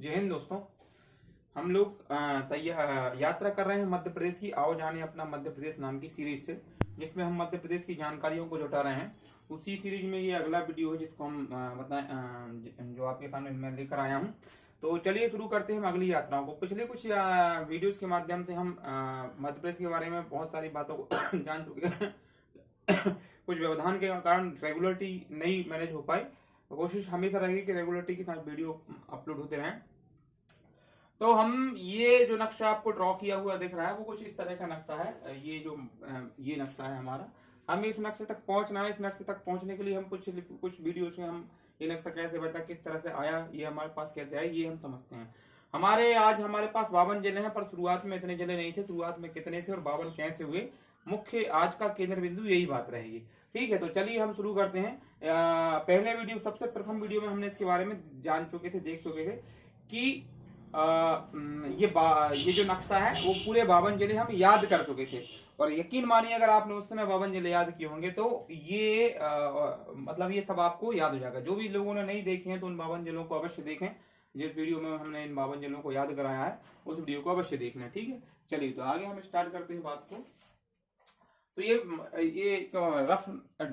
जय हिंद दोस्तों। हम लोग यात्रा कर रहे हैं मध्य प्रदेश की। आओ जाने अपना मध्य प्रदेश नाम की सीरीज से, जिसमें हम मध्य प्रदेश की जानकारियों को जुटा रहे हैं। उसी सीरीज में ये अगला वीडियो है जिसको हम बताएं, जो आपके सामने मैं लेकर आया हूं। तो चलिए शुरू करते हैं हम अगली यात्राओं को। पिछले कुछ वीडियोस के माध्यम से हम मध्य प्रदेश के बारे में बहुत सारी बातों को जान चुके हैं। कुछ व्यवधान के कारण रेगुलरिटी नहीं मैनेज हो पाई। कोशिश हमेशा रहेगी कि रेगुलरिटी के साथ वीडियो अपलोड होते रहें। तो हम ये जो नक्शा आपको ड्रॉ किया हुआ दिख रहा है वो कुछ इस तरह का नक्शा है। ये नक्शा है हमारा। हमें इस नक्शे तक पहुंचना है। इस नक्शे तक पहुंचने के लिए हम कुछ वीडियोस में हम ये नक्शा कैसे बना, किस तरह से आया, ये हमारे पास कैसे आया, ये हम समझते हैं। आज हमारे पास 52 जिले हैं, पर शुरुआत में इतने जिले नहीं थे। शुरुआत में कितने थे और 52 कैसे हुए, मुख्य आज का केंद्र बिंदु यही बात रहेगी। ठीक है, तो चलिए हम शुरू करते हैं। पहले वीडियो, सबसे प्रथम वीडियो में हमने इसके बारे में जान चुके थे, देख चुके थे कि ये जो नक्शा है वो पूरे 52 जिले हम याद कर चुके थे। और यकीन मानिए, अगर आपने उस समय 52 जिले याद किए होंगे तो ये मतलब ये सब आपको याद हो जाएगा। जो भी लोगों ने नहीं देखे हैं तो उन 52 जिलों को अवश्य देखें। जिस वीडियो में हमने इन 52 जिलों को याद कराया है उस वीडियो को अवश्य देखना। ठीक है, चलिए तो आगे हम स्टार्ट करते हैं बात को। तो ये एक रफ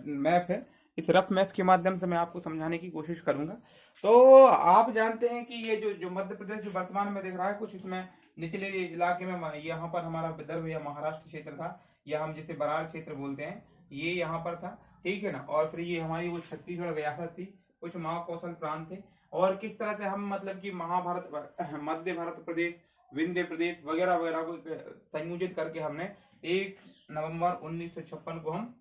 मैप है। इस रफ मैप के माध्यम से मैं आपको समझाने की कोशिश करूंगा। तो आप जानते हैं कि ये जो मध्य प्रदेश जो वर्तमान में दिख रहा है, कुछ इसमें निचले इलाके में यहाँ पर हमारा विदर्भ या महाराष्ट्र क्षेत्र था, या हम जिसे बरार क्षेत्र बोलते हैं, ये यहाँ पर था। ठीक है ना। और फिर ये हमारी वो छत्तीसगढ़ रियासत थी, कुछ महाकौशल प्रांत थे। और किस तरह से हम मतलब कि महाभारत, मध्य भारत प्रदेश, विंध्य प्रदेश वगैरह वगैरह को संयोजित करके हमने 1 नवंबर 1956 को हम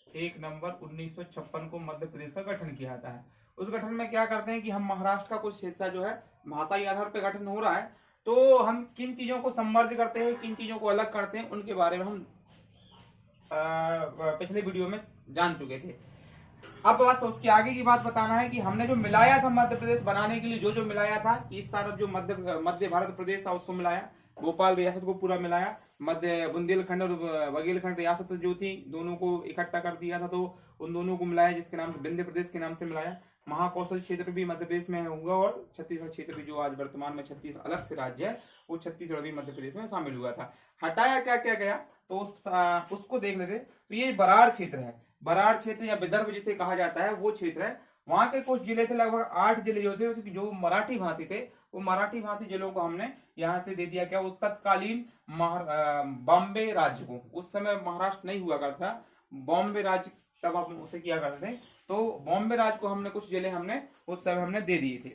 1 नवंबर 1956 को मध्य प्रदेश का गठन किया जाता है। उस गठन में क्या करते हैं कि हम महाराष्ट्र का कुछ हिस्सा जो है भाषाई आधार पर गठन हो रहा है, तो हम किन चीजों को सम्मर्ज करते हैं, किन चीजों को अलग करते हैं, उनके बारे में हम पिछले वीडियो में जान चुके थे। अब बस उसके आगे की बात बताना है कि हमने जो मिलाया था मध्य प्रदेश बनाने के लिए, जो मिलाया था, इस सारा जो मध्य भारत प्रदेश था उसको मिलाया, भोपाल रियासत को पूरा मिलाया, मध्य बुंदेलखंड और बघेलखंड रियासत जो थी दोनों को इकट्ठा कर दिया था, तो उन दोनों को मिलाया, जिसके नाम से विंध्य प्रदेश के नाम से मिलाया। महाकौशल क्षेत्र भी मध्य प्रदेश में होगा, और छत्तीसगढ़ क्षेत्र भी, जो आज वर्तमान में छत्तीसगढ़ अलग से राज्य है, वो छत्तीसगढ़ भी मध्य प्रदेश में शामिल हुआ था। हटाया क्या क्या गया तो उसको देख लेते। तो ये बरार क्षेत्र है। बरार क्षेत्र या विदर्भ जिसे कहा जाता है वो क्षेत्र है। वहां के कुछ जिले थे, लगभग 8 जिले जो थे, जो मराठी भाषी थे, वो मराठी भाषी जिलों को हमने यहाँ से दे दिया। क्या, वो तत्कालीन बॉम्बे राज्य को, उस समय महाराष्ट्र नहीं हुआ करता, बॉम्बे राज्य तब हम उसे किया करते थे, तो बॉम्बे राज्य को हमने कुछ जिले हमने उस समय हमने दे दिए थे।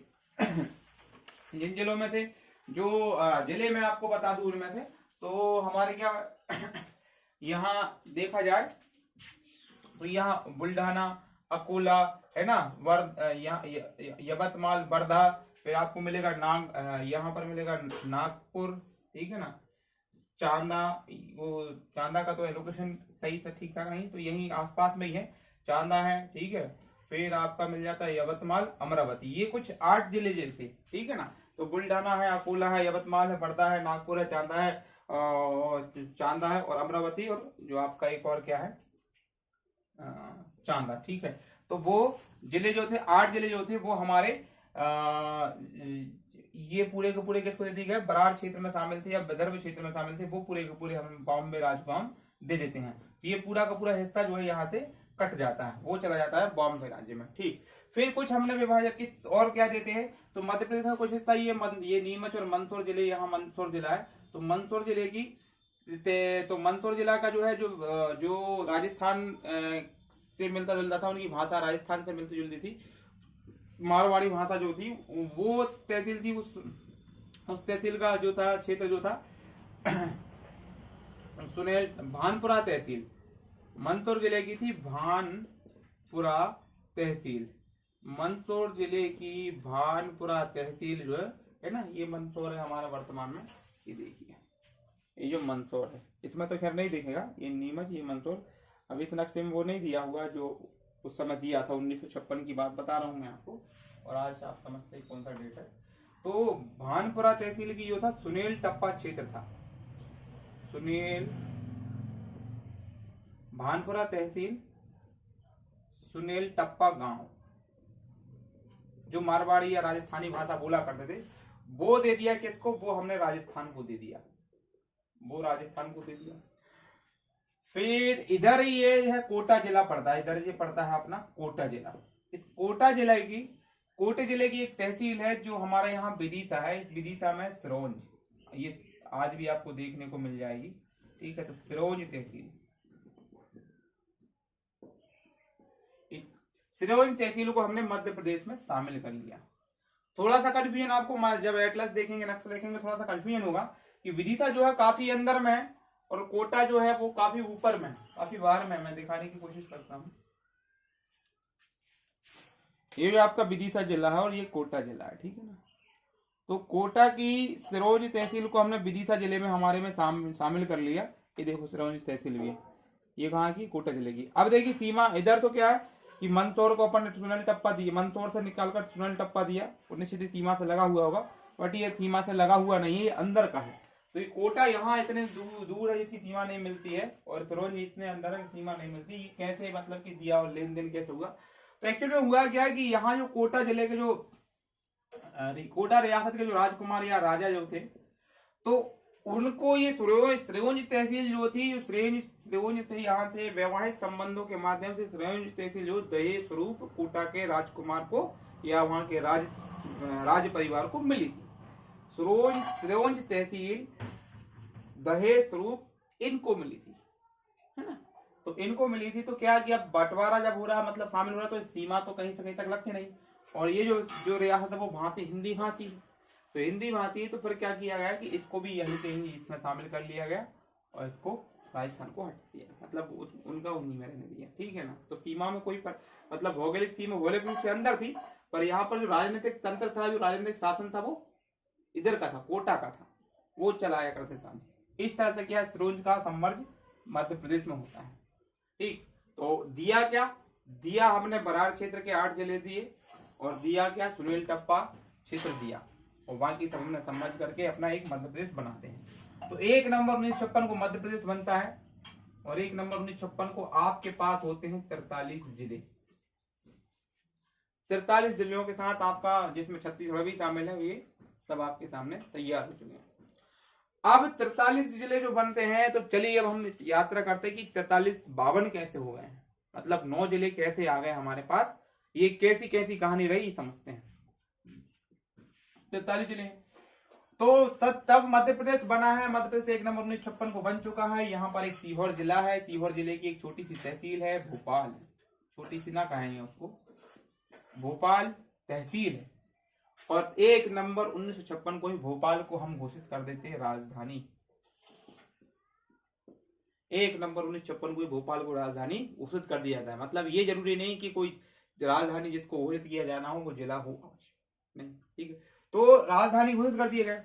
जिन जिलों में थे, जो जिले में आपको बता दूं उनमें से, तो हमारे क्या यहाँ देखा जाए तो यहाँ बुल्ढाना, अकोला है ना, यवतमाल, वर्धा, फिर आपको मिलेगा यहाँ पर मिलेगा नागपुर। ठीक है ना। चांदा, वो चांदा का तो लोकेशन सही से ठीक ठाक नहीं, तो यही आसपास में ही है, चांदा है। ठीक है। फिर आपका मिल जाता है यवतमाल, अमरावती। ये कुछ 8 जिले थे। ठीक है ना। तो बुल्ढाना है, अकोला है, यवतमाल है, वर्धा है, नागपुर है, चांदा है, और अमरावती, और जो आपका एक और क्या है, चांदा। ठीक है। तो वो जिले जो थे, 8 जिले जो थे, वो हमारे ये पूरे के पूरे किसको दे दिए गए, बरार क्षेत्र में शामिल थे या विदर्भ क्षेत्र में शामिल थे, वो पूरे के पूरे हम बॉम्बे राज्य को हम दे देते हैं। ये पूरा का पूरा हिस्सा जो है यहाँ से कट जाता है, वो चला जाता है बॉम्बे राज्य में। ठीक। फिर कुछ हमने विभाजन किस और क्या देते हैं, तो मध्य प्रदेश का कुछ हिस्सा ये नीमच और मंदसौर जिले, यहाँ मंदसौर जिला है, तो मंदसौर जिले की, तो मंदसौर जिला का जो है, जो राजस्थान से मिलता जुलता था, उनकी भाषा राजस्थान से मिलती जुलती थी, मारवाड़ी भाषा जो थी, वो तहसील थी। उस तहसील का जो था, क्षेत्र जो था, सुनेल भानपुरा तहसील, मंदसौर जिले की थी भानपुरा तहसील। मंदसौर जिले की भानपुरा तहसील जो है ना, ये मंदसौर है हमारा वर्तमान में। ये देखिए, ये जो मंदसौर है, इसमें तो खैर नहीं दिखेगा, ये नीमच, ये मंदसौर। अब इस नक्शे में वो नहीं दिया हुआ जो उस समय दिया था। 1956 की बात बता रहा हूं मैं आपको, और आज आप समझते हैं कौन सा डेट है। तो भानपुरा तहसील की जो था, सुनेल टप्पा क्षेत्र था। सुनेल, भानपुरा तहसील, सुनेल टप्पा गांव, जो मारवाड़ी या राजस्थानी भाषा बोला करते थे, वो दे दिया किसको, वो हमने राजस्थान को दे दिया, वो राजस्थान को दे दिया। फिर इधर ये है कोटा जिला पड़ता है, इधर ये पड़ता है अपना कोटा जिला। इस कोटे जिले की एक तहसील है जो हमारे यहाँ विदिशा है। इस विदिशा में सिरोंज, ये आज भी आपको देखने को मिल जाएगी, ठीक है। तो सिरोंज तहसील, सिरोंज तहसील को हमने मध्य प्रदेश में शामिल कर लिया। थोड़ा सा कंफ्यूजन आपको जब एटलस देखेंगे, नक्शा देखेंगे, थोड़ा सा कंफ्यूजन होगा कि विदिशा जो है काफी अंदर में है और कोटा जो है वो काफी ऊपर में, काफी बाहर में। मैं दिखाने की कोशिश करता हूँ। ये जो आपका विदिशा जिला है और ये कोटा जिला है, ठीक है ना। तो कोटा की सिरोंज तहसील को हमने विदिशा जिले में हमारे में शामिल कर लिया। ये देखो सिरोंज तहसील भी है, ये कहाँ की, कोटा जिले की। अब देखिए सीमा इधर तो क्या है कि मंदसौर को अपन ने सुनहरी टप्पा दिया, मंदसौर से निकालकर सुनहरी टप्पा दिया और निश्चित सीमा से लगा हुआ होगा, बट ये सीमा से लगा हुआ नहीं है, ये अंदर का है। तो ये कोटा यहाँ इतने दूर है, इसकी सीमा नहीं मिलती है, और सिरोंज इतने अंदर है, सीमा नहीं मिलती। ये कैसे मतलब कि दिया और लेन देन कैसे हुआ? तो एक्चुअली में हुआ क्या है कि यहाँ जो कोटा जिले के जो कोटा रियासत के जो राजकुमार या राजा जो थे, तो उनको ये सिरोंज तहसील जो थी, सिरोंज से यहाँ से वैवाहिक संबंधों के माध्यम से सिरोंज तहसील जो दहेज स्वरूप कोटा के राजकुमार को या वहां के राज परिवार को मिली थी। सिरोंज तहसील दहेज स्वरूप इनको मिली थी, है ना। तो इनको मिली थी, तो क्या कि अब बंटवारा जब हो रहा, मतलब शामिल हो रहा, तो सीमा तो कहीं से कहीं तक लगती नहीं। और ये जो रियासत है वो भाषी हिंदी भाषी है, तो हिंदी भाषी, तो फिर क्या किया गया कि इसको भी यहीं से ही इसमें शामिल कर लिया गया और इसको राजस्थान को हटा दिया, मतलब उनका उन्हीं में रहने दिया, ठीक है ना। तो सीमा में कोई मतलब भौगोलिक सीमा भौगोलिक रूप से अंदर थी, पर यहाँ पर जो राजनीतिक तंत्र था, जो राजनीतिक शासन था, वो इधर का था, कोटा का था, वो चलाया करते था। इस तरह से क्या सिरोंज का संमर्ज मध्य प्रदेश में होता है, ठीक। तो दिया क्या, दिया हमने बरार क्षेत्र के 8 जिले दिए, और दिया क्या, सुनील टप्पा क्षेत्र दिया, और बाकी सब हमने समझ करके अपना एक मध्य प्रदेश बनाते हैं। तो 1 नवंबर 1956 को मध्य प्रदेश बनता है, और 1 नवंबर 1956 को आपके पास होते हैं 43 जिले। 43 जिलों के साथ आपका, जिसमें छत्तीसगढ़ भी शामिल है, ये सब आपके सामने तैयार हो चुके हैं। अब 43 जिले जो बनते हैं, तो चलिए अब हम यात्रा करते हैं कि 43 52 कैसे हो गए हैं, मतलब 9 जिले कैसे आ गए हमारे पास, ये कैसी कैसी कहानी रही समझते हैं। 43 जिले, तो तब मध्य प्रदेश बना है। मध्य प्रदेश 1 नवंबर 1956 को बन चुका है। यहाँ पर एक सीहोर जिला है, सीहोर जिले की एक छोटी सी तहसील है भोपाल, छोटी सी ना कहेंगे उसको, भोपाल तहसील है। और 1 नवंबर 1956 को ही भोपाल को हम घोषित कर देते हैं राजधानी। 1 नवंबर 1956 को भोपाल को राजधानी घोषित कर दिया जाता है। मतलब ये जरूरी नहीं कि कोई राजधानी जिसको घोषित किया जाना हो वो जिला हो, नहीं, ठीक है। तो राजधानी घोषित कर दिया गया।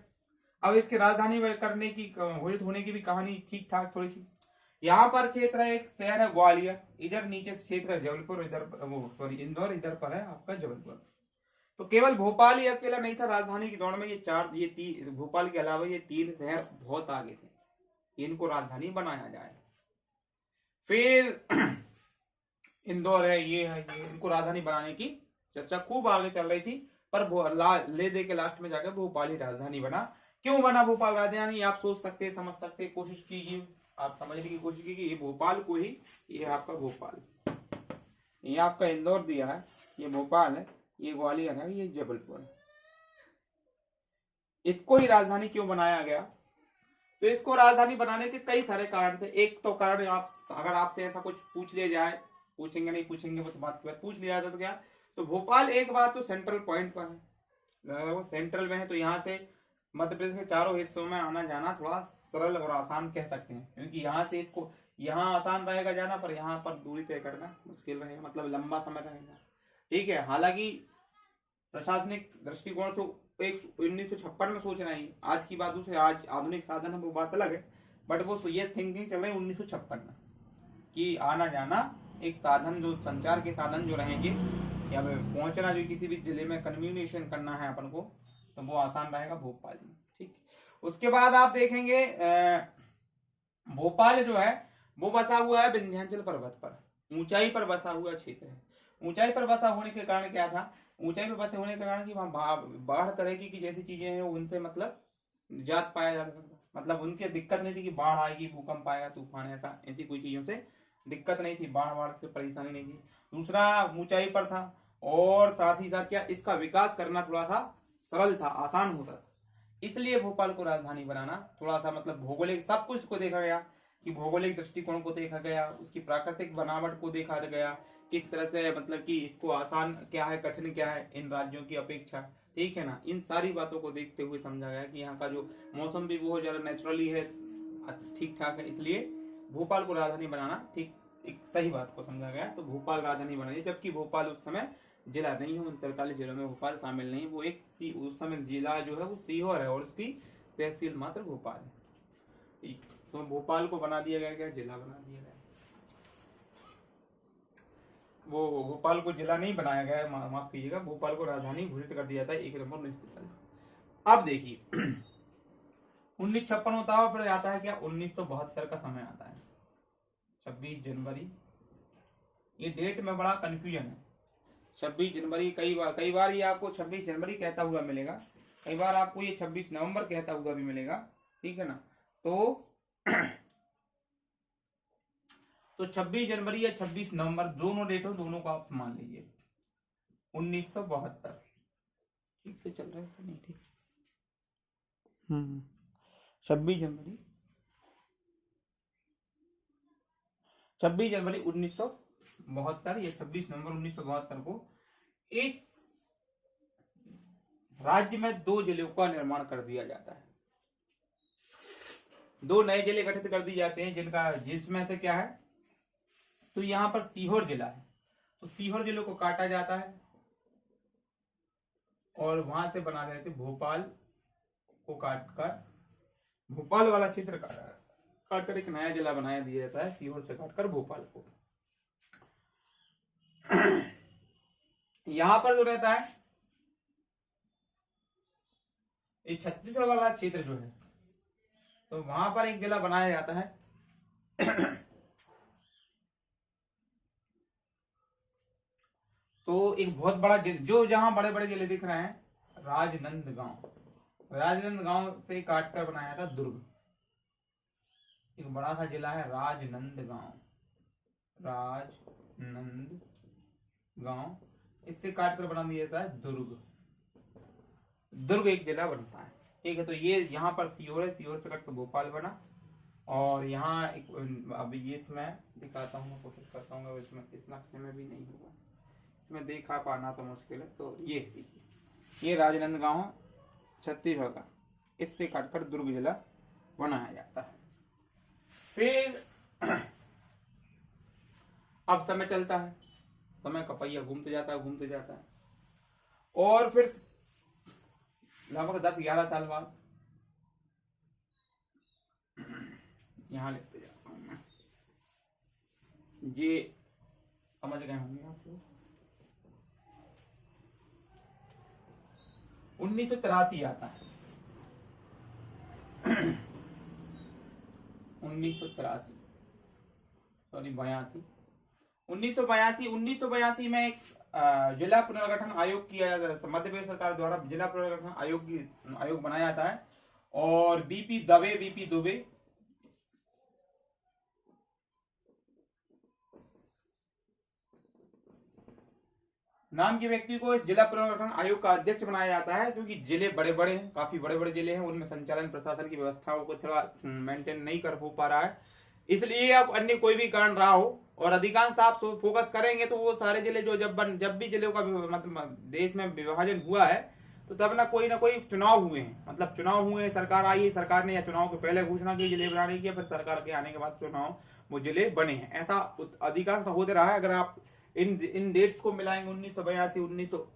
अब इसके राजधानी करने की, घोषित होने की भी कहानी ठीक ठाक थोड़ी सी। यहाँ पर क्षेत्र है, एक शहर है ग्वालियर, इधर नीचे क्षेत्र है जबलपुर, इधर इंदौर, इधर पर है आपका जबलपुर। तो केवल भोपाल ही अकेला नहीं था राजधानी की दौड़ में, ये भोपाल के अलावा ये 3 शहर बहुत आगे थे, इनको राजधानी बनाया जाए। फिर इंदौर है, ये है, ये इनको राजधानी बनाने की चर्चा खूब आगे चल रही थी, पर ले दे के लास्ट में जाकर भोपाल ही राजधानी बना। क्यों बना भोपाल राजधानी, आप सोच सकते, समझ सकते, कोशिश कीजिए, आप समझने की कोशिश कीजिए। ये भोपाल को ही, ये आपका भोपाल, ये आपका इंदौर दिया है, ये भोपाल है, ये ग्वालियर है, ये जबलपुर है। इसको ही राजधानी क्यों बनाया गया? तो इसको राजधानी बनाने के कई सारे कारण थे। एक तो कारण, अगर आपसे ऐसा कुछ पूछ लिया जाए, पूछेंगे नहीं पूछेंगे वो तो बात की बात, पूछ लिया जाता तो क्या, तो भोपाल एक बात तो सेंट्रल पॉइंट पर है, वो सेंट्रल में है, तो यहाँ से मध्य प्रदेश के चारों हिस्सों में आना जाना थोड़ा सरल और आसान कह सकते हैं, क्योंकि यहाँ से इसको, यहाँ आसान रहेगा जाना, पर यहाँ पर दूरी तय करना मुश्किल रहेगा, मतलब लंबा समय रहेगा, ठीक है। हालांकि प्रशासनिक दृष्टिकोण तो एक 1956 में सोच रहे हैं, आज की बात दूसरी, आज आधुनिक साधन है वो बात अलग है, बट वो ये थिंकिंग चल रही है 1956 में कि आना जाना एक साधन, जो संचार के साधन जो रहेंगे, या पहुंचना, जो किसी भी जिले में कम्युनिकेशन करना है अपन को, तो वो आसान रहेगा भोपाल में, ठीक। उसके बाद आप देखेंगे भोपाल जो है वो बसा हुआ है विंध्याचल पर्वत पर, ऊंचाई पर बसा हुआ क्षेत्र है, ऊंचाई पर बसा होने के कारण क्या था, ऊंचाई पर बसे होने के कारण कि वहां बाढ़ तरह की जैसी चीजें हैं उनसे मतलब निजात पाया जा सकता, मतलब उनके दिक्कत नहीं थी कि बाढ़ आएगी, भूकंप आएगा, तूफान, ऐसा ऐसी कोई चीजों से दिक्कत नहीं थी, बाढ़ से परेशानी नहीं थी। दूसरा ऊंचाई पर था, और साथ ही साथ क्या इसका विकास करना थोड़ा था सरल था, आसान होता था, इसलिए भोपाल को राजधानी बनाना थोड़ा सा मतलब भौगोलिक सब कुछ को देखा गया कि भौगोलिक दृष्टिकोण को देखा गया, उसकी प्राकृतिक बनावट को देखा गया, किस तरह से मतलब कि इसको आसान क्या है, कठिन क्या है इन राज्यों की अपेक्षा, ठीक है ना। इन सारी बातों को देखते हुए समझा गया कि यहाँ का जो मौसम भी बहुत ज्यादा नेचुरली है, ठीक ठाक है, इसलिए भोपाल को राजधानी बनाना ठीक एक सही बात को समझा गया। तो भोपाल राजधानी बनाई, जबकि भोपाल उस समय जिला नहीं है, उन 43 जिलों में भोपाल शामिल नहीं है, वो एक उस समय जिला जो है वो सीहोर है और उसकी तहसील मात्र भोपाल है, ठीक। तो भोपाल को बना दिया गया, जिला बना दिया गया, वो भोपाल को जिला नहीं बनाया गया है, माफ कीजिएगा, भोपाल को राजधानी घोषित कर दिया था 1 नवंबर 1945। अब देखिए 1956 होता है, फिर आता है क्या 1972 का समय आता है, 26 जनवरी, ये डेट में बड़ा कंफ्यूजन है। 26 जनवरी कई बार ये आपको 26 जनवरी कहता हुआ मिलेगा, कई बार आपको ये 26 नवंबर कहता हुआ भी मिलेगा, ठीक है ना। तो 26 जनवरी या 26 नवंबर दोनों डेट हो, दोनों को आप मान लीजिए। 1972 ठीक से चल रहा है नहीं, ठीक। 26 जनवरी 1972 या 26 नवंबर 1972 को इस राज्य में 2 जिलों का निर्माण कर दिया जाता है, 2 नए जिले गठित कर दिए जाते हैं, जिसमें से क्या है, तो यहां पर सीहोर जिला है, तो सीहोर जिले को काटा जाता है और वहां से बना देते भोपाल को काटकर, भोपाल वाला क्षेत्र काटकर एक नया जिला बनाया दिया जाता है, सीहोर से काटकर भोपाल को। यहां पर जो रहता है ये छत्तीसगढ़ वाला क्षेत्र जो है, तो वहां पर एक जिला बनाया जाता है तो एक बहुत बड़ा जो जहां बड़े बड़े जिले दिख रहे हैं, राजनांदगांव से काटकर बनाया था दुर्ग, एक बड़ा सा जिला है राजनांदगांव, इससे काटकर बना दिया जाता है दुर्ग एक जिला बनता है, ठीक है। तो ये यहाँ पर सीहोर है, सीहोर से कटकर भोपाल बना, और यहाँ एक अब ये इसमें दिखाता हूँ, कोशिश करता हूँ, इसमें इस नक्शे में भी नहीं होगा, इसमें देखा पाना तो मुश्किल है। तो ये देखिए, ये राजनांदगांव छत्तीसगढ़ का, इससे काटकर दुर्ग जिला बनाया जाता है। फिर अब समय चलता है, समय का पहिया घूमते जाता है, और फिर लगभग 10-11 साल बाद यहां लिखते जाता हूं मैं, ये समझ गए होंगे आप लोग। 1983 आता है 1982 में एक जिला पुनर्गठन आयोग किया जाता है, मध्य प्रदेश सरकार द्वारा जिला पुनर्गठन आयोग बनाया जाता है, और बीपी दुबे नाम के व्यक्ति को इस जिला पुनर्गठन आयोग का अध्यक्ष बनाया जाता है, क्योंकि जिले बड़े बड़े हैं, काफी बड़े बड़े जिले हैं, उनमें संचालन प्रशासन की व्यवस्थाओं को थोड़ा मेंटेन नहीं कर हो पा रहा है, इसलिए अब अन्य कोई भी कारण रहा हो, और अधिकांश आप फोकस करेंगे तो वो सारे जिले जो जब भी जिलों का मतलब देश में विभाजन हुआ है, तो तब ना कोई चुनाव हुए हैं, मतलब चुनाव हुए, सरकार आई है, सरकार ने या चुनाव के पहले घोषणा की जिले बनाने की, फिर सरकार के आने के बाद चुनाव वो जिले बने हैं, ऐसा अधिकांश होते रहा है। अगर आप इन डेट्स को मिलाएंगे 1982, 1990,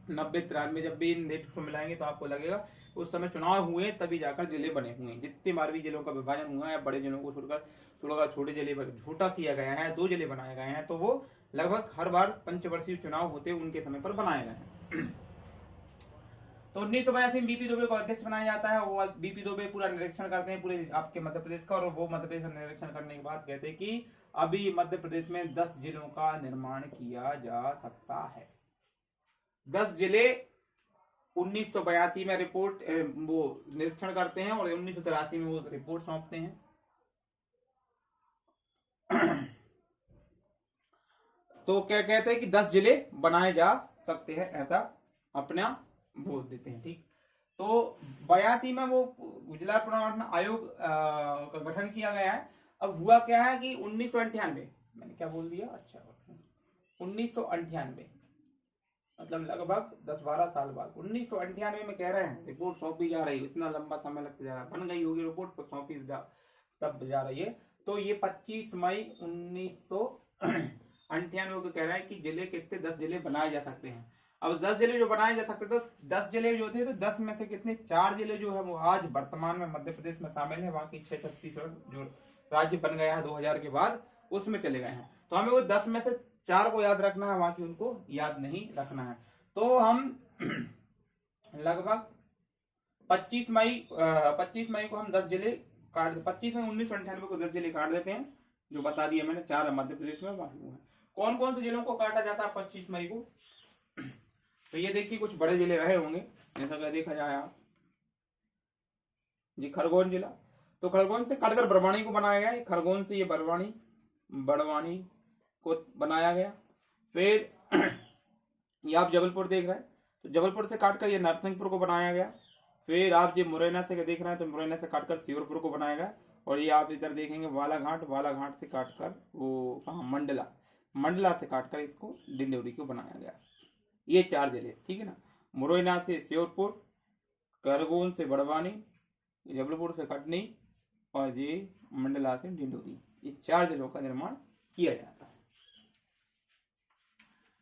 93, जब भी इन डेट्स को मिलाएंगे तो आपको लगेगा उस समय चुनाव हुए तभी जाकर जिले बने हुए हैं। जितने बार भी जिलों का विभाजन हुआ है, बड़े जिलों को छोड़कर थोड़ा छोटे जिले छोटा किया गया है, 2 जिले बनाए गए हैं, तो वो लगभग हर बार पंचवर्षीय चुनाव होते उनके समय पर बनाए गए हैं। तो 1982 में बीपी दुबे को अध्यक्ष बनाया जाता है, वो बीपी दुबे पूरा निरीक्षण करते हैं पूरे आपके मध्य प्रदेश का, और वो मध्य प्रदेश का निरीक्षण करने के बाद कहते हैं कि अभी मध्य प्रदेश में 10 जिलों का निर्माण किया जा सकता है। 10 जिले 1982 में रिपोर्ट वो निरीक्षण करते हैं और 1983 में वो रिपोर्ट सौंपते हैं। तो क्या कहते हैं कि 10 जिले बनाए जा सकते हैं, ऐसा अपना बोल देते हैं। ठीक, तो 82 में वो जिला पुनर्गठन आयोग का गठन किया गया है। अब हुआ क्या है कि 1998, मैंने क्या बोल दिया, अच्छा 1998 मतलब लगभग 10-12 साल बाद 1998 में कह रहे हैं रिपोर्ट सौंपी जा रही है। इतना लंबा समय लगता जा रहा है, बन गई होगी रिपोर्ट पर सौंपी तब जा रही है। तो ये 25 मई 1998 को कह रहा है कि जिले कितने 10 जिले बनाए जा सकते हैं। अब 10 जिले जो बनाए जा सकते, तो 10 जिले जो थे तो 10 में से कितने 4 जिले जो है वो आज वर्तमान में मध्य प्रदेश में शामिल है। बाकी 6 छत्तीसगढ़ जो राज्य बन गया है 2000 के बाद उसमें चले गए हैं। तो हमें वो 10 में से 4 को याद रखना है, बाकी उनको याद नहीं रखना है। तो हम लगभग 25 मई को हम 10 जिले काट 25 मई 1998 को 10 जिले काट देते हैं, जो बता दिया मैंने। 4 मध्य प्रदेश में, बाकी वो है। कौन कौन से जिलों को काटा जाता है 25 मई को? तो ये देखिए कुछ बड़े जिले रहे होंगे, जैसा कि देखा जाए आप जी, खरगोन जिला। तो खरगोन से काटकर बड़वानी को बनाया गया। खरगोन से ये बड़वानी को बनाया गया। फिर ये आप जबलपुर देख रहे हैं, तो जबलपुर से काटकर ये नरसिंहपुर को बनाया गया। फिर आप ये मुरैना से देख रहे हैं, तो मुरैना से काटकर श्योरपुर को बनाया गया। और ये आप इधर देखेंगे बालाघाट से काटकर वो कहा मंडला से काटकर इसको डिंडोरी को बनाया गया। ये 4 जिले, ठीक है ना। मुरैना से श्योरपुर, खरगोन से बड़वानी, जबलपुर से कटनी और ये मंडला से डिंडोरी। ये 4 जिलों का निर्माण किया जाता है।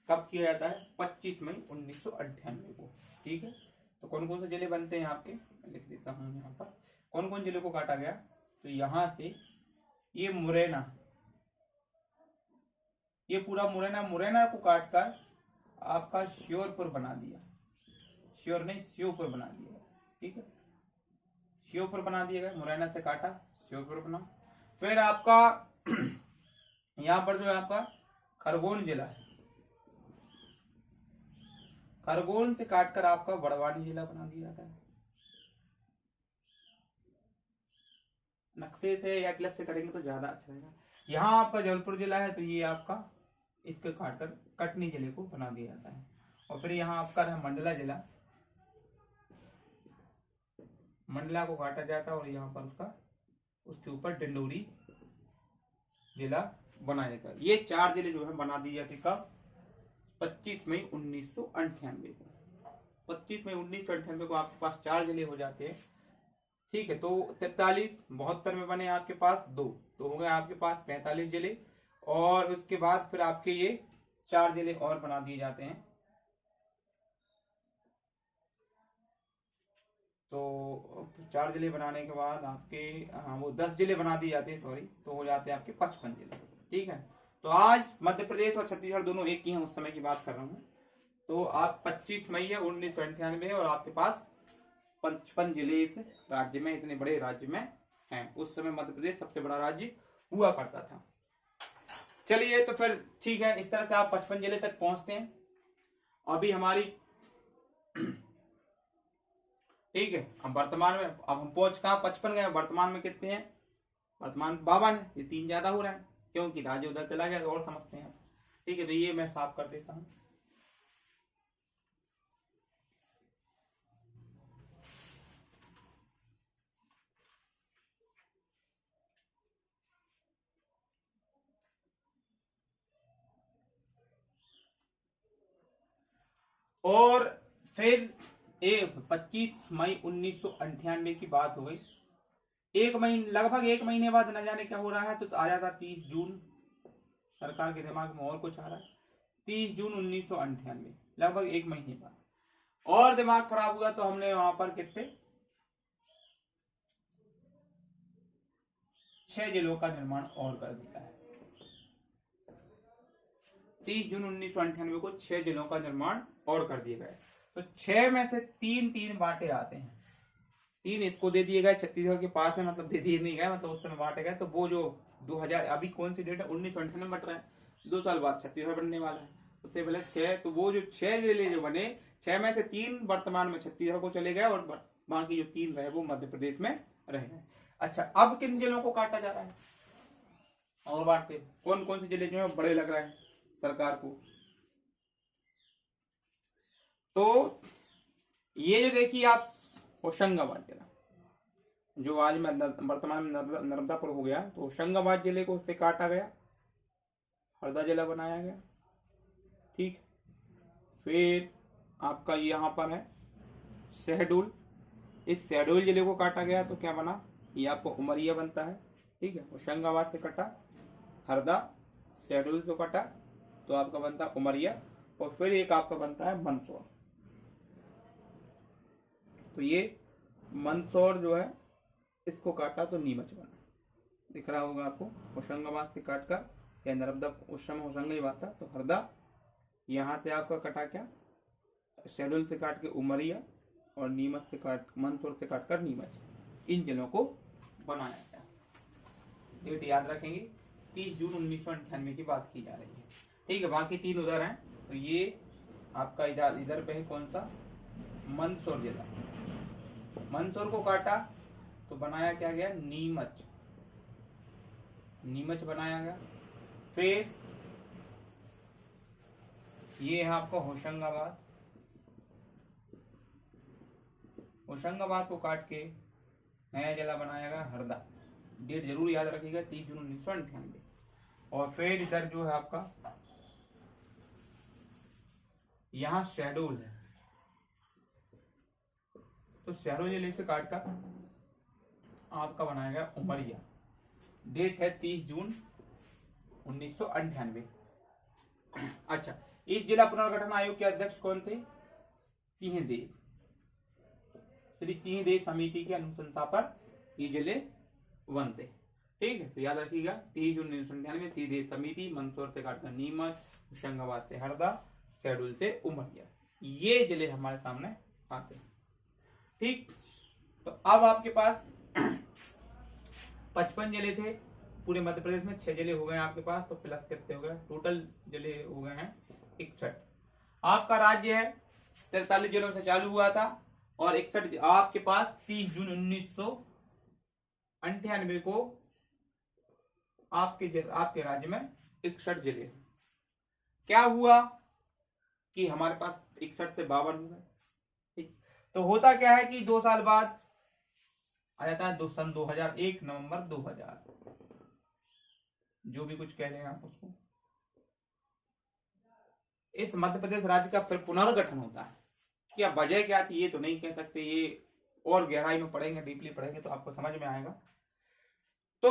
कब किया जाता है? 25 मई 1998 को। ठीक है, तो कौन कौन से जिले बनते हैं आपके, लिख देता हूं यहाँ पर कौन कौन जिले को काटा गया। तो यहां से ये मुरैना, ये पूरा मुरैना को काटकर आपका श्योरपुर बना दिया। श्योरपुर बना दिया। ठीक है, श्योरपुर बना दिया गया। मुरैना से काटा, श्योरपुर बना। फिर आपका यहाँ पर जो है आपका खरगोन जिला है, खरगोन से काटकर आपका बड़वानी जिला बना दिया जाता है। नक्शे से या एटलस से करेंगे तो ज्यादा अच्छा रहेगा। यहाँ आपका जबलपुर जिला है, तो ये आपका इसके काटकर कटनी जिले को बना दिया जाता है। और फिर यहाँ आपका है मंडला जिला, मंडला को काटा जाता है और यहाँ पर उसके ऊपर डिंडोरी जिला बनाया जाता है। ये 4 जिले जो है बना दिए जाते कब? 25 मई 1998 को। 25 मई 1998 को आपके पास 4 जिले हो जाते हैं। ठीक है, तो 43 72 में बने आपके पास 2, तो हो गए आपके पास 45 जिले। और उसके बाद फिर आपके ये 4 जिले और बना दिए जाते हैं। तो 4 जिले बनाने के बाद आपके वो 10 जिले बना दिए जाते हैं, सॉरी, तो हो जाते हैं आपके 55 जिले। ठीक है, तो आज मध्य प्रदेश और छत्तीसगढ़ दोनों एक ही हैं, उस समय की बात कर रहा हूँ। तो आप 25 मई है 1998 और आपके पास 55 जिले इस राज्य में, इतने बड़े राज्य में हैं। उस समय मध्य प्रदेश सबसे बड़ा राज्य हुआ करता था। चलिए, तो फिर ठीक है, इस तरह से आप 55 जिले तक पहुंचते हैं। अभी हमारी ठीक है, अब वर्तमान में अब हम पहुंच कहाँ 55 गए, वर्तमान में कितने हैं? वर्तमान 52 है। ये 3 ज्यादा हो रहा है क्योंकि राज्य उधर चला गया, तो और समझते हैं। ठीक है, तो ये मैं साफ कर देता हूं। और फिर 25 मई 1998 की बात हो गई। लगभग 1 महीने बाद न जाने क्या हो रहा है, तो आ जाता 30 जून। सरकार के दिमाग में और कुछ आ रहा है। 30 जून 1998, लगभग 1 महीने बाद और दिमाग खराब हुआ, तो हमने वहां पर कितने 6 जिलों का निर्माण और कर दिया है। 30 जून 1998 को 6 जिलों का निर्माण और कर दिया गया। तो 6 में से 3 बांटे आते हैं। 3 इसको दे दिए गए, छत्तीसगढ़ के पास है, मतलब दे दिए नहीं गए, मतलब उस समय बांटे गए। तो वो जो 2000 अभी कौन सी डेट है, 1998 बट रहा है, 2 साल बाद छत्तीसगढ़ बनने वाला है। उससे पहले 6, तो वो जो 6 जिले जो बने, 6 में से 3 वर्तमान में छत्तीसगढ़ को चले गए और बाकी जो 3 रहे वो मध्य प्रदेश में रहे हैं। अच्छा, अब किन जिलों को काटा जा रहा है और बांटते, कौन कौन से जिले जो है बड़े लग रहे हैं सरकार को? तो ये जो देखिए आप होशंगाबाद जिला, जो आज में वर्तमान में नर्मदापुर हो गया, तो होशंगाबाद जिले को उससे काटा गया, हरदा जिला बनाया गया। ठीक, फिर आपका यहाँ पर है शहडोल, इस शहडोल जिले को काटा गया तो क्या बना, ये आपको उमरिया बनता है। ठीक है, होशंगाबाद से कटा, हरदा, शहडोल से कटा तो आपका बनता है उमरिया, और फिर एक आपका बनता है मंदसौर। तो ये मंदसौर जो है इसको काटा तो नीमच बना, दिख रहा होगा आपको, होशंगाबाद से काट कर, या नर्मदा उस समय होशंगाबाद था, तो हरदा, यहाँ से आपका कटा क्या, शहडोल से काट के उमरिया, और नीमच से काट, मंदसौर से काट कर नीमच, इन जिलों को बनाया गया। डेट याद रखेंगे, 30 जून 1998 की बात की जा रही है। ठीक है, बाकी 3 उधर हैं, तो ये आपका इधर पे है कौन सा, मंदसौर जिला। मंदसौर को काटा तो बनाया क्या गया, नीमच, नीमच बनाया गया। फिर ये है आपका होशंगाबाद, होशंगाबाद को काट के नया जिला बनाया गया हरदा, डेट जरूर याद रखिएगा, 30 जून 1998। और फिर इधर जो है आपका यहाँ शहडोल है, तो शहडोल जिले से काट कर आपका बनाया गया उमरिया, डेट है 30 जून 1998। अच्छा, इस जिला पुनर्गठन आयोग के अध्यक्ष कौन थे, सिंहदेव, श्री सिंहदेव समिति की अनुशंसा पर ये जिले बनते। ठीक है, तो याद रखिएगा, 30 जून 1998 सिंहदेव समिति, मंदसौर से काटकर नीमच, होशंगाबाद से हरदा, शहडोल से उमरिया, ये जिले हमारे सामने आते हैं। ठीक, तो अब आपके पास 55 जिले थे पूरे मध्य प्रदेश में, 6 जिले हो गए आपके पास, तो प्लस कितने हो गए, टोटल जिले हो गए हैं 61। आपका राज्य है 43 जिलों से चालू हुआ था, और 61 आपके पास 30 जून 1998 को आपके राज्य में 61 जिले। क्या हुआ कि हमारे पास 61 से 52 हो गए। ठीक, तो होता क्या है कि 2 साल बाद आ जाता है सन 2001, नवंबर 2000, जो भी कुछ कह रहे हैं आप उसको, इस मध्य प्रदेश राज्य का फिर पुनर्गठन होता है। क्या वजह क्या थी ये तो नहीं कह सकते, ये और गहराई में पढ़ेंगे, डीपली पढ़ेंगे तो आपको समझ में आएगा। तो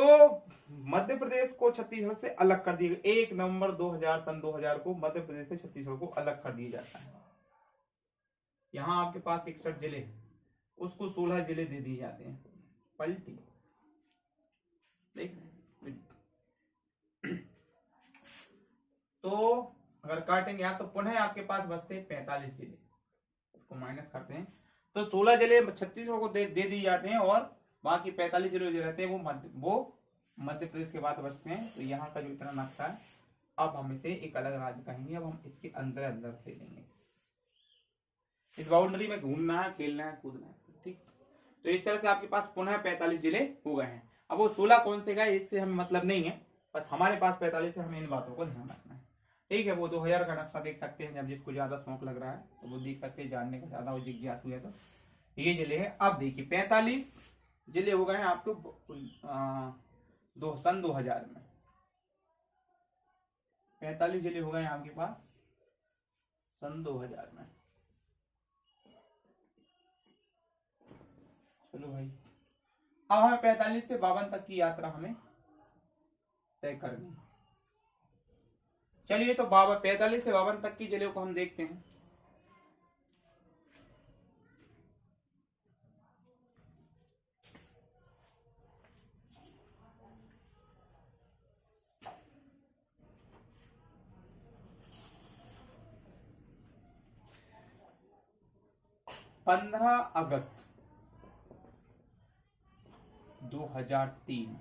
मध्य प्रदेश को छत्तीसगढ़ से अलग कर दिया गया, 1 नवंबर 2000 सन 2000 को मध्य प्रदेश से छत्तीसगढ़ को अलग कर दिया जाता है। यहाँ आपके पास 61 जिले, उसको 16 जिले दे दिए जाते हैं, पलटी देख रहे हैं। तो अगर काटेंगे आप तो पुनः आपके पास बचते 45 जिले, इसको माइनस करते हैं तो 16 जिले छत्तीसगढ़ को दे दिए जाते हैं, और बाकी 45 जिले जो रहते हैं वो मध्य प्रदेश के बाद बचते हैं। तो यहाँ का जो इतना नक्शा है, अब हम इसे एक अलग राज्य कहेंगे, अब हम इसके अंदर अंदर खेलेंगे, इस बाउंड्री में घूमना है, खेलना है, कूदना है। ठीक, तो इस तरह से आपके पास पुनः 45 जिले हो गए हैं। अब वो 16 कौन से गए इससे हमें मतलब नहीं है, बस हमारे पास 45 है, हमें इन बातों को ध्यान रखना है। ठीक है, वो 2000 का नक्शा देख सकते हैं, जब जिसको ज्यादा शौक लग रहा है तो वो देख सकते हैं, जानने का ज्यादा वो जिज्ञासु है तो ये जिले है। अब देखिए 45 जिले हो गए हैं आपको सन 2000 में, 45 जिले हो गए हैं आपके पास सन 2000 में। चलो भाई, अब हमें 45 से 52 तक की यात्रा हमें तय करनी। चलिए, तो 45 से 52 तक की जिलों को हम देखते हैं। पंद्रह अगस्त 2003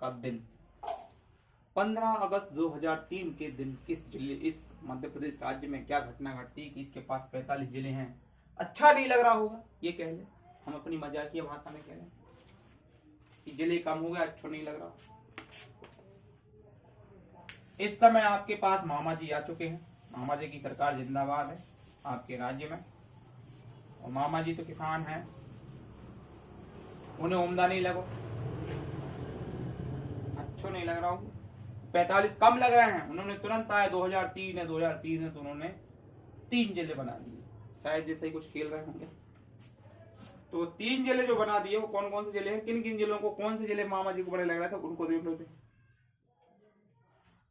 का दिन 15 अगस्त 2003 के दिन किस जिले, इस मध्य प्रदेश राज्य में क्या घटना घटी कि इसके पास 45 जिले हैं? अच्छा नहीं लग रहा होगा, ये कह ले, हम अपनी मजाकिया भाषा में कह लें कि जिले कम हो गया, अच्छा नहीं लग रहा। इस समय आपके पास मामा जी आ चुके हैं, मामा जी की सरकार जिंदाबाद है आपके राज्य में। और मामा जी तो किसान हैं, उन्हें उम्दा नहीं लगो, अच्छा नहीं लग रहा हो। 45 कम लग रहे हैं, उन्होंने तुरंत आया 2003 है, 2003 है तो उन्होंने 3 जिले बना दिए, शायद जैसे ही कुछ खेल रहे होंगे। तो 3 जिले जो बना दिए वो कौन कौन से जिले हैं, किन किन जिलों को, कौन से जिले मामा जी को बड़े लग रहे थे उनको देख लो।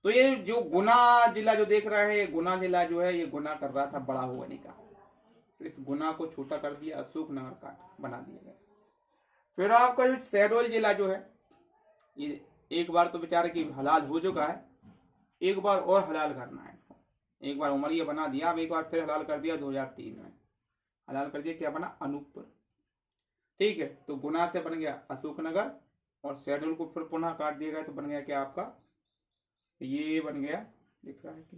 तो ये जो गुना जिला जो देख रहे हैं, गुना जिला जो है ये गुना कर रहा था बड़ा होने का, तो इस गुना को छोटा कर दिया, अशोकनगर का बना दिया गया। फिर आपका जो शहडोल जिला जो है, ये एक बार तो बेचारे की हलाल हो चुका है, एक बार और हलाल करना है इसको। एक बार उमरिया बना दिया, अब एक बार फिर हलाल कर दिया 2003 में, हलाल कर दिया, क्या बना, अनूपपुर। ठीक है, तो गुना से बन गया अशोकनगर, और शहडोल को फिर पुनः काट दिया गया तो बन गया क्या आपका, ये बन गया, दिख रहा है कि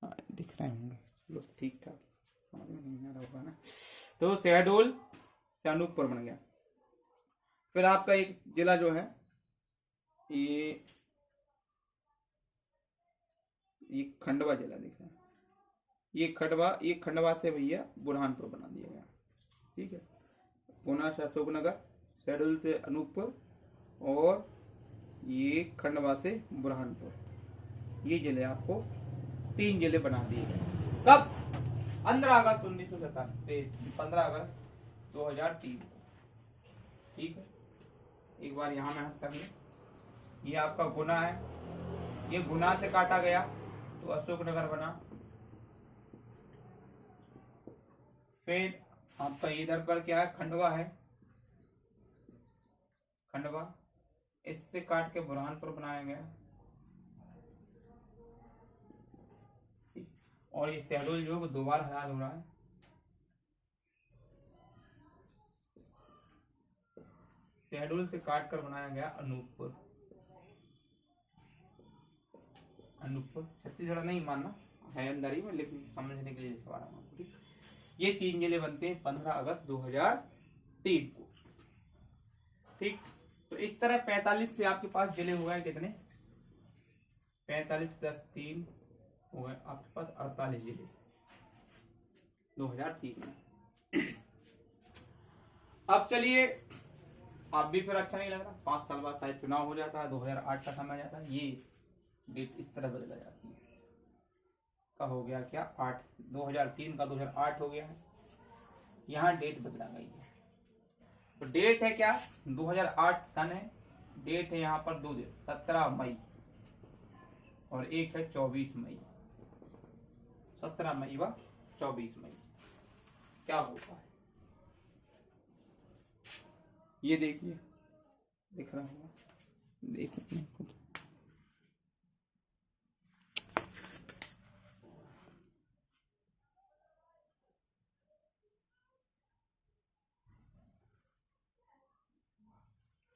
हाँ, दिख रहे होंगे, चलो ठीक ठाक, समझ में नहीं आ रहा होगा ना। तो शहडोल से अनूपपुर बन गया। फिर आपका एक जिला जो है ये खंडवा जिला दिख रहा है, ये खंडवा से भैया बुरहानपुर बना दिया गया। ठीक है, गुना से अशोकनगर, शहडोल से अनूपपुर, और ये खंडवा से बुरहानपुर, ये जिले आपको 3 जिले बना दिए गए। कब? 15 अगस्त 1947, 15 अगस्त 2003 को। ठीक है, एक बार यहां में कर ले, ये आपका गुना है, ये गुना से काटा गया तो अशोकनगर बना। फिर आपका इधर पर क्या है, खंडवा है, खंडवा, इससे काट के बुरहानपुर बनाया गया। और ये शहडोल जो है 2 बार हलाल हो रहा है। शहडोल से काट कर बनाया गया अनूपपुर, अनूपपुर छत्तीसगढ़ नहीं मानना है, अंदर ही में, लेकिन समझने के लिए सवाल है। ठीक, ये 3 जिले बनते हैं 15 अगस्त 2003 को। ठीक, तो इस तरह 45 से आपके पास जिले हो गए कितने, 45 + 3 हो गए आपके पास 48 जिले 2003 में। अब चलिए, अब भी फिर अच्छा नहीं लग रहा, 5 साल बाद शायद चुनाव हो जाता है, 2008 का समय जाता है, ये डेट इस तरह बदला जाती है। का हो गया क्या, 8, 2003 का 2008 हो गया है, यहाँ डेट बदला गई है। तो डेट है क्या, 2008 सन है, डेट है यहाँ पर 2 दिन, 17 मई और एक है 24 मई, 17 मई व 24 मई। क्या होता है ये देखिए, दिख रहा होगा, देखिए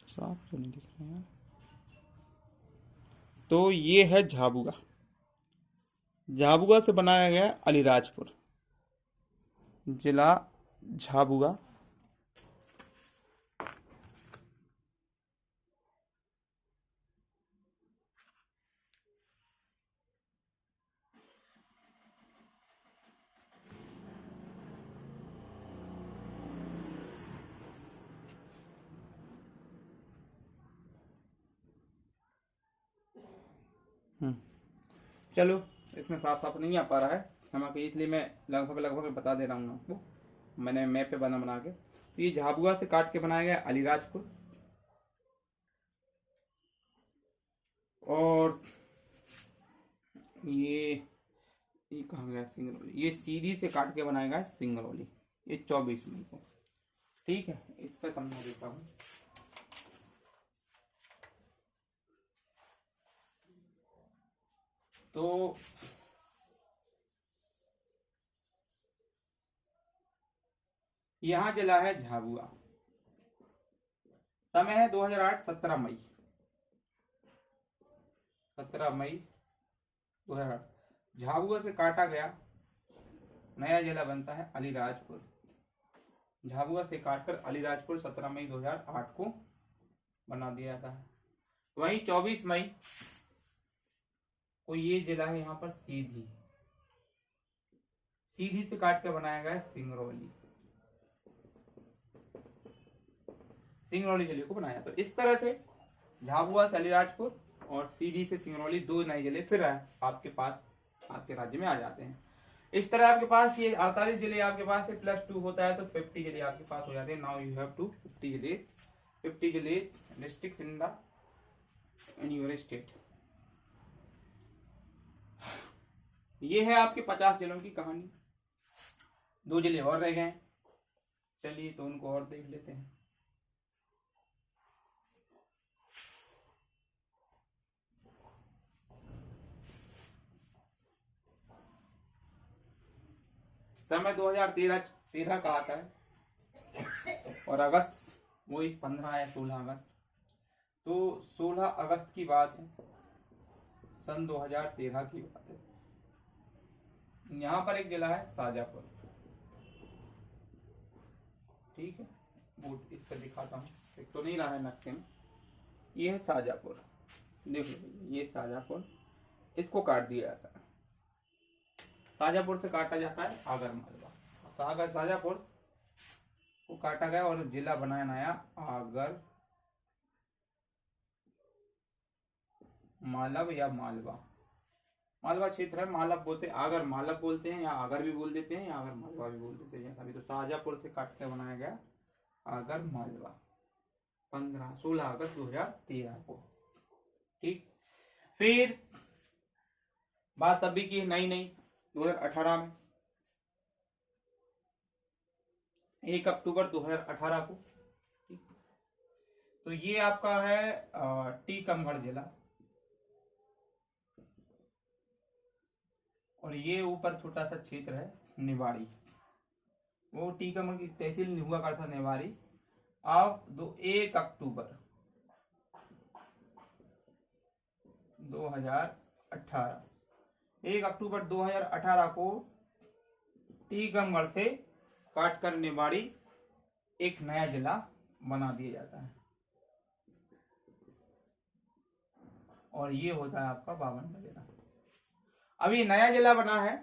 साफ तो नहीं दिख रहा है। तो ये है झाबुआ, झाबुआ से बनाया गया अलीराजपुर, जिला झाबुआ। चलो, इसमें साफ साफ नहीं आ पा रहा है क्षमा के, इसलिए मैं लगभग बता दे रहा हूँ आपको, मैंने मैप पे बना के। तो ये झाबुआ से काट के बनाया गया अलीराजपुर, और ये कहाँ गया सिंगरौली, ये सीधी से काट के बनाया गया सिंगरौली, ये 24 मई को। ठीक है, इस पर समझा देता हूँ। तो यहां जिला है झाबुआ, समय है 2008, 17 मई। 17 मई 2008। झाबुआ से काटा गया नया जिला बनता है अलीराजपुर। झाबुआ से काटकर अलीराजपुर 17 मई 2008 को बना दिया जाता है। वहीं 24 मई को ये जिला है यहाँ पर सीधी से काट के बनाया गया सिंगरौली जिले को बनाया। तो इस तरह से झाबुआ से अलीराजपुर और सीधी से सिंगरौली 2 नए जिले फिर आपके पास आपके राज्य में आ जाते हैं। इस तरह आपके पास ये 48 जिले आपके पास है, +2 होता है तो 50 जिले आपके पास हो जाते हैं। नाउ यू हैव टू 50 जिले डिस्ट्रिक्ट्स इन योर स्टेट। ये है आपके 50 जिलों की कहानी। 2 जिले और रह गए, चलिए तो उनको और देख लेते हैं। समय 2013 का आता है और अगस्त वो इस 15 या 16 अगस्त। तो 16 अगस्त की बात है, सन 2013 की बात है। यहाँ पर एक जिला है शाजापुर, ठीक है, बोर्ड इस पर दिखाता हूँ, एक तो नहीं रहा है नक्शे में। ये है शाजापुर, देख लो ये शाजापुर, इसको काट दिया जाता है। शाजापुर से काटा जाता है आगर मालवा। शाजापुर को काटा गया और जिला बनाया नया आगर मालव या मालवा क्षेत्र है। मालव बोलते हैं, आगर मालव बोलते हैं, या आगर भी बोल देते हैं, या आगर मालवा भी बोल देते हैं। जैसा भी तो शाजापुर से काट के बनाया गया आगर मालवा 16 अगस्त 2013 को, ठीक। फिर बात अभी की नई 2018 में 1 अक्टूबर 2018 को, ठीक। तो ये आपका है टीकमगढ़ जिला, और ये ऊपर छोटा सा क्षेत्र है निवाड़ी। वो टीकमगढ़ की तहसील हुआ करता था निवाड़ी। अब 1 अक्टूबर 2018 1 अक्टूबर 2018 को टीकमगढ़ से काटकर निवाड़ी एक नया जिला बना दिया जाता है, और ये होता है आपका 52वां जिला। अब ये नया जिला बना है